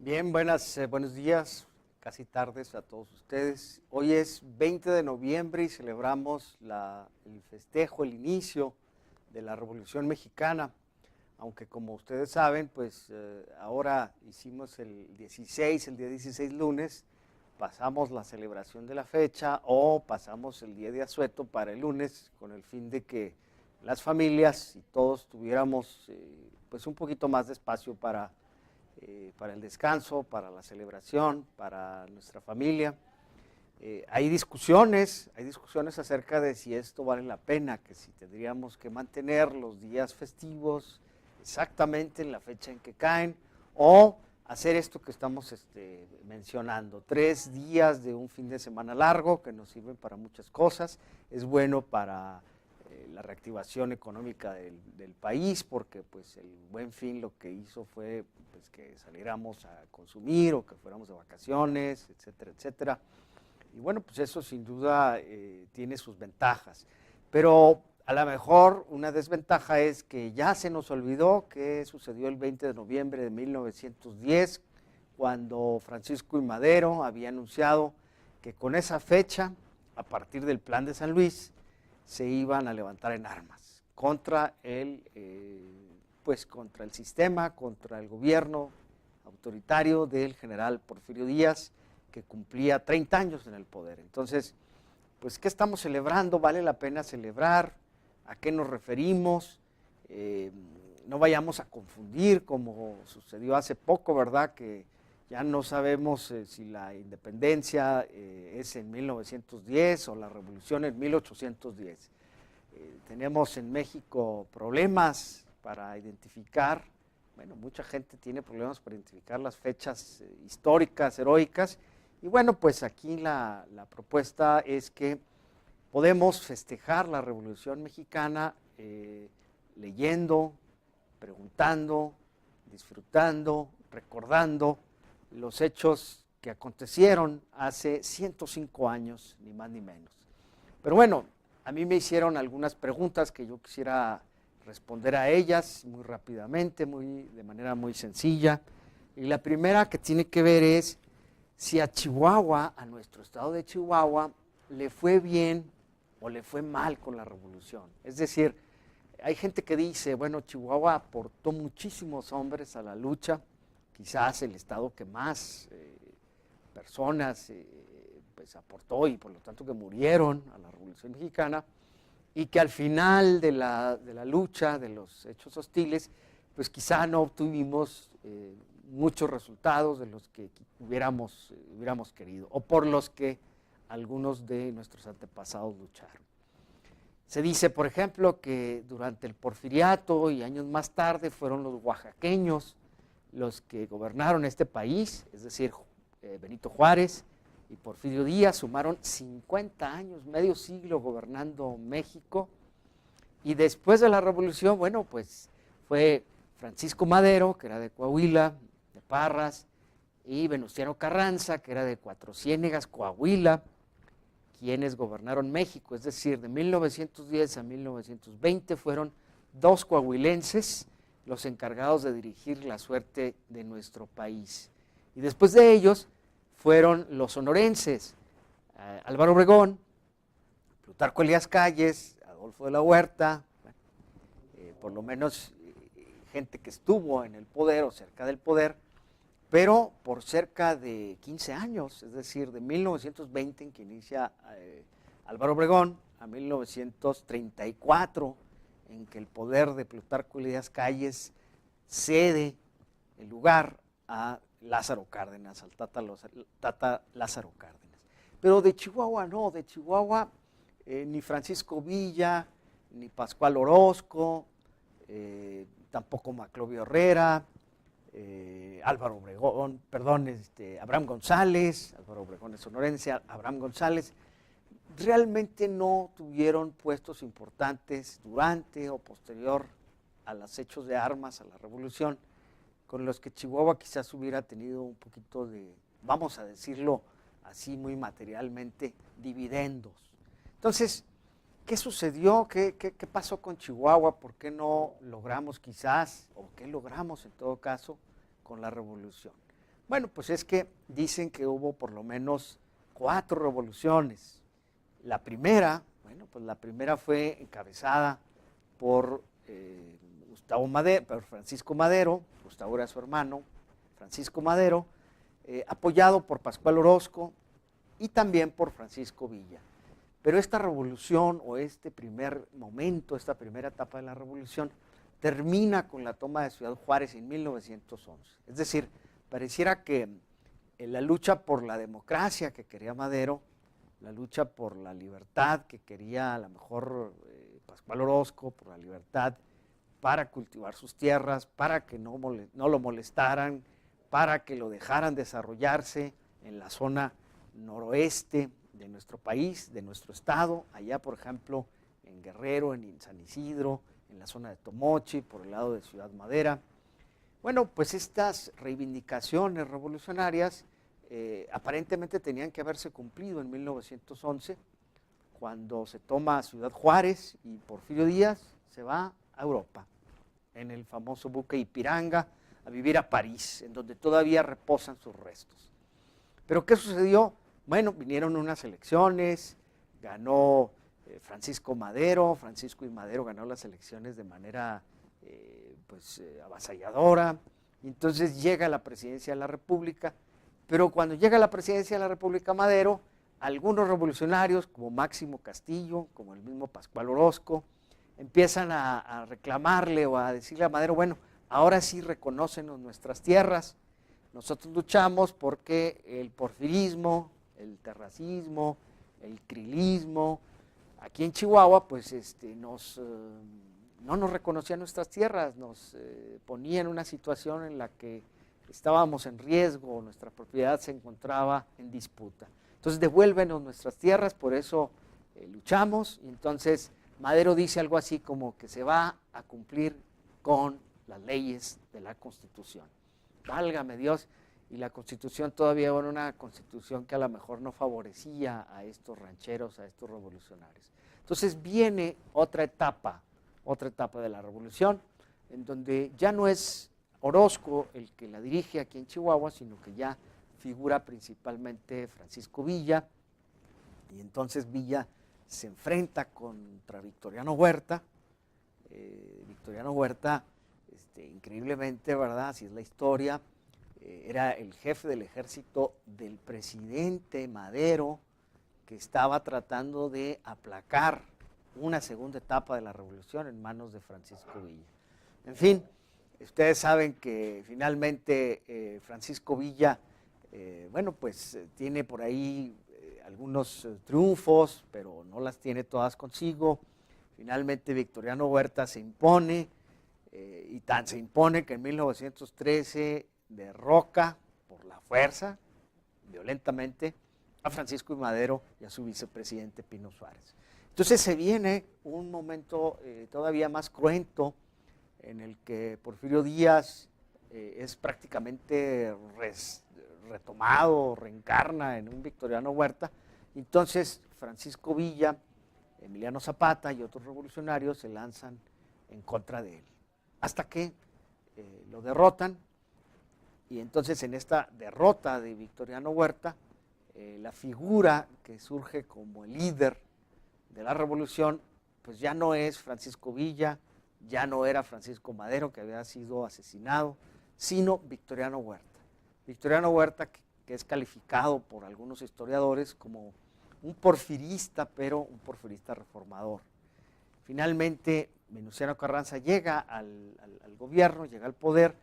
Bien, buenos días, casi tardes a todos ustedes. Hoy es 20 de noviembre y celebramos el festejo, el inicio de la Revolución Mexicana, aunque como ustedes saben, pues ahora hicimos el día 16 lunes, pasamos la celebración de la fecha o pasamos el día de asueto para el lunes con el fin de que las familias y todos tuviéramos pues un poquito más de espacio para el descanso, para la celebración, para nuestra familia. Hay discusiones acerca de si esto vale la pena, que si tendríamos que mantener los días festivos exactamente en la fecha en que caen, o hacer esto que estamos mencionando, 3 días de un fin de semana largo que nos sirven para muchas cosas. Es bueno para la reactivación económica del país, porque pues el Buen Fin lo que hizo fue pues, que saliéramos a consumir o que fuéramos de vacaciones, etcétera, etcétera. Y bueno, pues eso sin duda tiene sus ventajas, pero a lo mejor una desventaja es que ya se nos olvidó qué sucedió el 20 de noviembre de 1910, cuando Francisco I. Madero había anunciado que con esa fecha, a partir del Plan de San Luis, se iban a levantar en armas contra contra el sistema, contra el gobierno autoritario del general Porfirio Díaz, que cumplía 30 años en el poder. Entonces, pues, ¿qué estamos celebrando? ¿Vale la pena celebrar? ¿A qué nos referimos? No vayamos a confundir, como sucedió hace poco, ¿verdad?, que ya no sabemos si la independencia es en 1910 o la revolución en 1810. Tenemos en México problemas para identificar, bueno, mucha gente tiene problemas para identificar las fechas históricas, heroicas, y bueno, pues aquí la propuesta es que podemos festejar la Revolución Mexicana leyendo, preguntando, disfrutando, recordando los hechos que acontecieron hace 105 años, ni más ni menos. Pero bueno, a mí me hicieron algunas preguntas que yo quisiera responder a ellas muy rápidamente, de manera muy sencilla. Y la primera que tiene que ver es si a Chihuahua, a nuestro estado de Chihuahua, le fue bien o le fue mal con la revolución. Es decir, hay gente que dice, bueno, Chihuahua aportó muchísimos hombres a la lucha, quizás el estado que más personas pues aportó y por lo tanto que murieron a la Revolución Mexicana, y que al final de la lucha, de los hechos hostiles, pues quizá no obtuvimos muchos resultados de los que hubiéramos querido, o por los que algunos de nuestros antepasados lucharon. Se dice, por ejemplo, que durante el Porfiriato y años más tarde fueron los oaxaqueños los que gobernaron este país, es decir, Benito Juárez y Porfirio Díaz sumaron 50 años, medio siglo gobernando México, y después de la revolución, bueno, pues fue Francisco Madero, que era de Coahuila, de Parras, y Venustiano Carranza, que era de Cuatro Ciénegas, Coahuila, quienes gobernaron México. Es decir, de 1910 a 1920 fueron 2 coahuilenses los encargados de dirigir la suerte de nuestro país. Y después de ellos fueron los sonorenses, Álvaro Obregón, Plutarco Elías Calles, Adolfo de la Huerta, por lo menos gente que estuvo en el poder o cerca del poder, pero por cerca de 15 años, es decir, de 1920 en que inicia Álvaro Obregón a 1934, en que el poder de Plutarco Elías Calles cede el lugar a Lázaro Cárdenas, al Tata Lázaro Cárdenas. Pero de Chihuahua no, de Chihuahua ni Francisco Villa, ni Pascual Orozco, tampoco Maclovio Herrera, Álvaro Obregón, Abraham González, Álvaro Obregón es sonorense, Abraham González, realmente no tuvieron puestos importantes durante o posterior a los hechos de armas, a la revolución, con los que Chihuahua quizás hubiera tenido un poquito de, vamos a decirlo así muy materialmente, dividendos. Entonces, ¿qué sucedió? ¿Qué pasó con Chihuahua? ¿Por qué no logramos quizás, o qué logramos en todo caso, con la revolución? Bueno, pues es que dicen que hubo por lo menos 4 revoluciones. La primera, bueno, pues la primera fue encabezada por por Francisco Madero. Gustavo era su hermano, Francisco Madero, apoyado por Pascual Orozco y también por Francisco Villa. Pero esta revolución o este primer momento, esta primera etapa de la revolución, termina con la toma de Ciudad Juárez en 1911. Es decir, pareciera que la lucha por la democracia que quería Madero, la lucha por la libertad que quería a lo mejor Pascual Orozco, por la libertad para cultivar sus tierras, para que no lo molestaran, para que lo dejaran desarrollarse en la zona noroeste de nuestro país, de nuestro estado, allá por ejemplo en Guerrero, en San Isidro, en la zona de Tomochi, por el lado de Ciudad Madera. Bueno, pues estas reivindicaciones revolucionarias aparentemente tenían que haberse cumplido en 1911, cuando se toma Ciudad Juárez y Porfirio Díaz se va a Europa, en el famoso buque Ipiranga, a vivir a París, en donde todavía reposan sus restos. ¿Pero qué sucedió? Bueno, vinieron unas elecciones, ganó Francisco y Madero ganó las elecciones de manera avasalladora, y entonces llega a la presidencia de la República, pero cuando llega a la presidencia de la República Madero, algunos revolucionarios como Máximo Castillo, como el mismo Pascual Orozco, empiezan a reclamarle o a decirle a Madero, bueno, ahora sí reconócenos nuestras tierras, nosotros luchamos porque el porfirismo, el terracismo, el crilismo, aquí en Chihuahua, pues no nos reconocían nuestras tierras, nos ponía en una situación en la que estábamos en riesgo, nuestra propiedad se encontraba en disputa. Entonces devuélvenos nuestras tierras, por eso luchamos, y entonces Madero dice algo así como que se va a cumplir con las leyes de la Constitución. Válgame Dios, y la Constitución todavía era una Constitución que a lo mejor no favorecía a estos rancheros, a estos revolucionarios. Entonces viene otra etapa de la revolución, en donde ya no es Orozco el que la dirige aquí en Chihuahua, sino que ya figura principalmente Francisco Villa, y entonces Villa se enfrenta contra Victoriano Huerta. Victoriano Huerta, increíblemente, ¿verdad? Así es la historia, era el jefe del ejército del presidente Madero, que estaba tratando de aplacar una segunda etapa de la revolución en manos de Francisco Villa. En fin, ustedes saben que finalmente Francisco Villa, tiene por ahí algunos triunfos, pero no las tiene todas consigo. Finalmente Victoriano Huerta se impone, y tan se impone que en 1913 derroca por la fuerza, violentamente, a Francisco I. Madero y a su vicepresidente Pino Suárez. Entonces se viene un momento todavía más cruento, en el que Porfirio Díaz es prácticamente retomado, reencarna en un Victoriano Huerta. Entonces Francisco Villa, Emiliano Zapata y otros revolucionarios se lanzan en contra de él, hasta que lo derrotan. Y entonces en esta derrota de Victoriano Huerta, la figura que surge como el líder de la revolución, pues ya no es Francisco Villa, ya no era Francisco Madero, que había sido asesinado, sino Victoriano Huerta. Victoriano Huerta, que es calificado por algunos historiadores como un porfirista, pero un porfirista reformador. Finalmente, Venustiano Carranza llega al gobierno, llega al poder,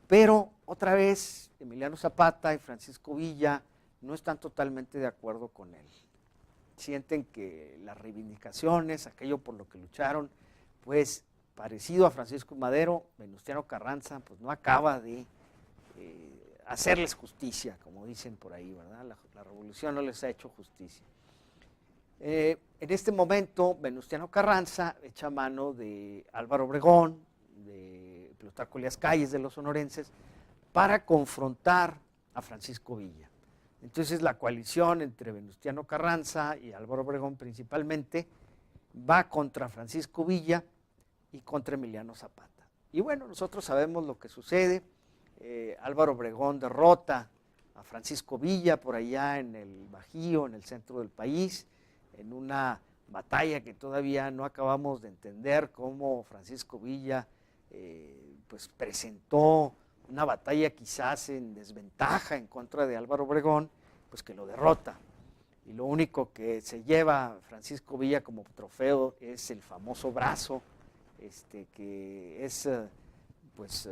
pero otra vez Emiliano Zapata y Francisco Villa no están totalmente de acuerdo con él. Sienten que las reivindicaciones, aquello por lo que lucharon, pues parecido a Francisco Madero, Venustiano Carranza, pues no acaba de hacerles justicia, como dicen por ahí, ¿verdad? La revolución no les ha hecho justicia. En este momento, Venustiano Carranza echa mano de Álvaro Obregón, de Plutarco Elías Calles, de los sonorenses, para confrontar a Francisco Villa. Entonces la coalición entre Venustiano Carranza y Álvaro Obregón principalmente va contra Francisco Villa y contra Emiliano Zapata. Y bueno, nosotros sabemos lo que sucede. Álvaro Obregón derrota a Francisco Villa por allá en el Bajío, en el centro del país, en una batalla que todavía no acabamos de entender, cómo Francisco Villa pues presentó una batalla quizás en desventaja en contra de Álvaro Obregón, pues que lo derrota. Y lo único que se lleva Francisco Villa como trofeo es el famoso brazo, que es pues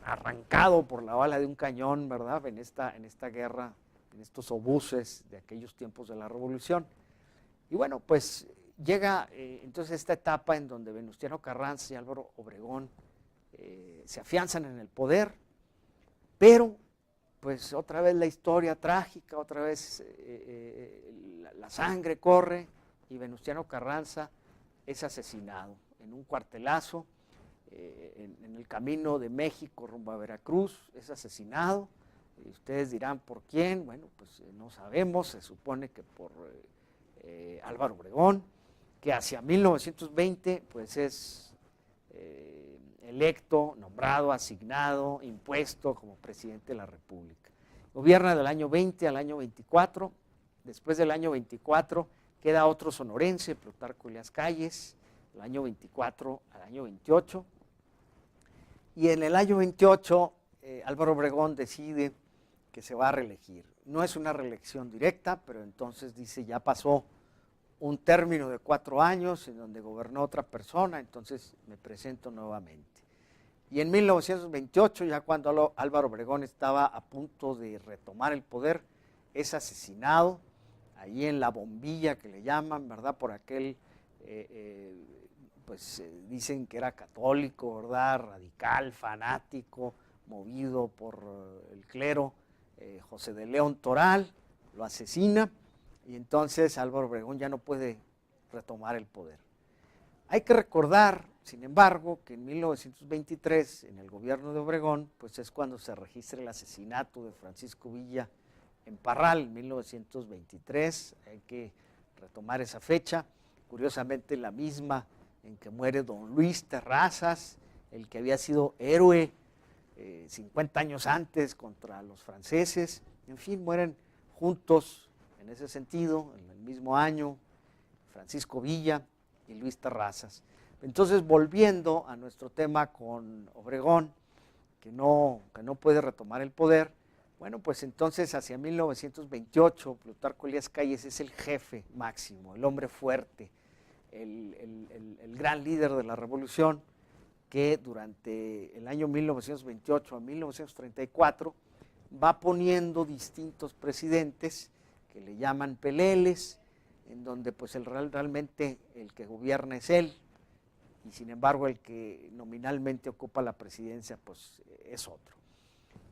arrancado por la bala de un cañón, ¿verdad? En esta guerra, en estos obuses de aquellos tiempos de la Revolución. Y bueno, pues llega entonces esta etapa en donde Venustiano Carranza y Álvaro Obregón se afianzan en el poder, pero pues otra vez la historia trágica, otra vez la sangre corre y Venustiano Carranza es asesinado en un cuartelazo en el camino de México rumbo a Veracruz, es asesinado. Y ustedes dirán, ¿por quién? Bueno, pues no sabemos, se supone que por Álvaro Obregón, que hacia 1920 pues es electo, nombrado, asignado, impuesto como presidente de la República. Gobierna del año 20 al año 24, después del año 24 queda otro sonorense, Plutarco Elías Calles, del año 24 al año 28, y en el año 28 Álvaro Obregón decide que se va a reelegir. No es una reelección directa, pero entonces dice, ya pasó un término de 4 años en donde gobernó otra persona, entonces me presento nuevamente. Y en 1928, ya cuando Álvaro Obregón estaba a punto de retomar el poder, es asesinado, ahí en la bombilla que le llaman, ¿verdad? Por aquel, pues dicen que era católico, ¿verdad? Radical, fanático, movido por el clero, José de León Toral, lo asesina, y entonces Álvaro Obregón ya no puede retomar el poder. Hay que recordar, sin embargo, que en 1923, en el gobierno de Obregón, pues es cuando se registra el asesinato de Francisco Villa en Parral, en 1923, hay que retomar esa fecha, curiosamente la misma en que muere don Luis Terrazas, el que había sido héroe 50 años antes contra los franceses, en fin, mueren juntos en ese sentido, en el mismo año, Francisco Villa y Luis Terrazas. Entonces, volviendo a nuestro tema con Obregón, que no puede retomar el poder, bueno, pues entonces hacia 1928, Plutarco Elías Calles es el jefe máximo, el hombre fuerte, el gran líder de la revolución, que durante el año 1928 a 1934 va poniendo distintos presidentes que le llaman peleles, en donde pues realmente el que gobierna es él, y sin embargo el que nominalmente ocupa la presidencia pues es otro.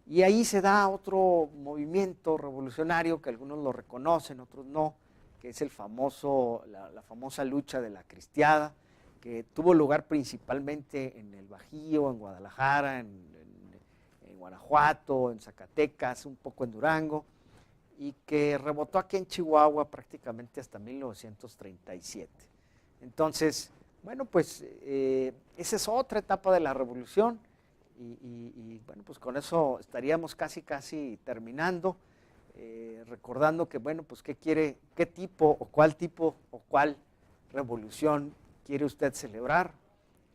Y ahí se da otro movimiento revolucionario que algunos lo reconocen, otros no, que es la famosa lucha de la Cristiada, que tuvo lugar principalmente en el Bajío, en Guadalajara, en Guanajuato, en Zacatecas, un poco en Durango, y que rebotó aquí en Chihuahua prácticamente hasta 1937. Entonces, bueno, pues esa es otra etapa de la revolución, y bueno, pues con eso estaríamos casi terminando, recordando que, bueno, pues qué tipo o cuál revolución quiere usted celebrar,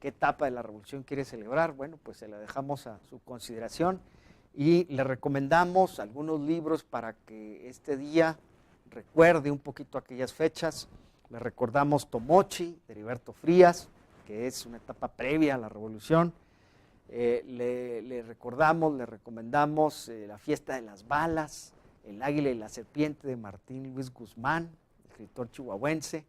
qué etapa de la revolución quiere celebrar. Bueno, pues se la dejamos a su consideración y le recomendamos algunos libros para que este día recuerde un poquito aquellas fechas. Le recordamos Tomochi, de Heriberto Frías, que es una etapa previa a la revolución. Le recomendamos La fiesta de las balas, El águila y la serpiente, de Martín Luis Guzmán, escritor chihuahuense.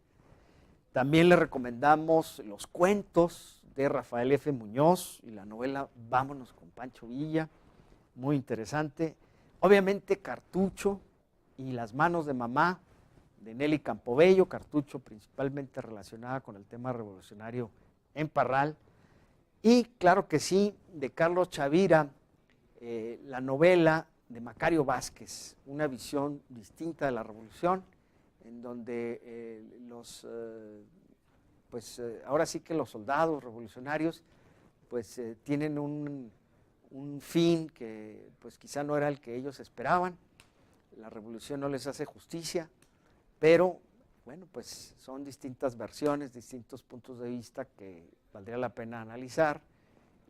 También le recomendamos los cuentos de Rafael F. Muñoz y la novela Vámonos con Pancho Villa, muy interesante. Obviamente Cartucho y Las manos de mamá, de Nelly Campobello, Cartucho principalmente relacionada con el tema revolucionario en Parral. Y claro que sí, de Carlos Chavira, la novela de Macario Vázquez, una visión distinta de la revolución, en donde ahora sí que los soldados revolucionarios pues tienen un fin que pues quizá no era el que ellos esperaban. La revolución no les hace justicia, pero bueno, pues son distintas versiones, distintos puntos de vista que valdría la pena analizar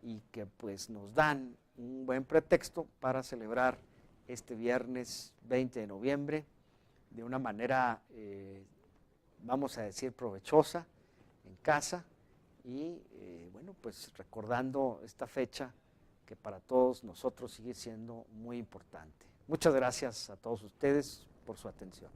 y que pues nos dan un buen pretexto para celebrar este viernes 20 de noviembre de una manera, vamos a decir, provechosa en casa y bueno, pues recordando esta fecha que para todos nosotros sigue siendo muy importante. Muchas gracias a todos ustedes por su atención.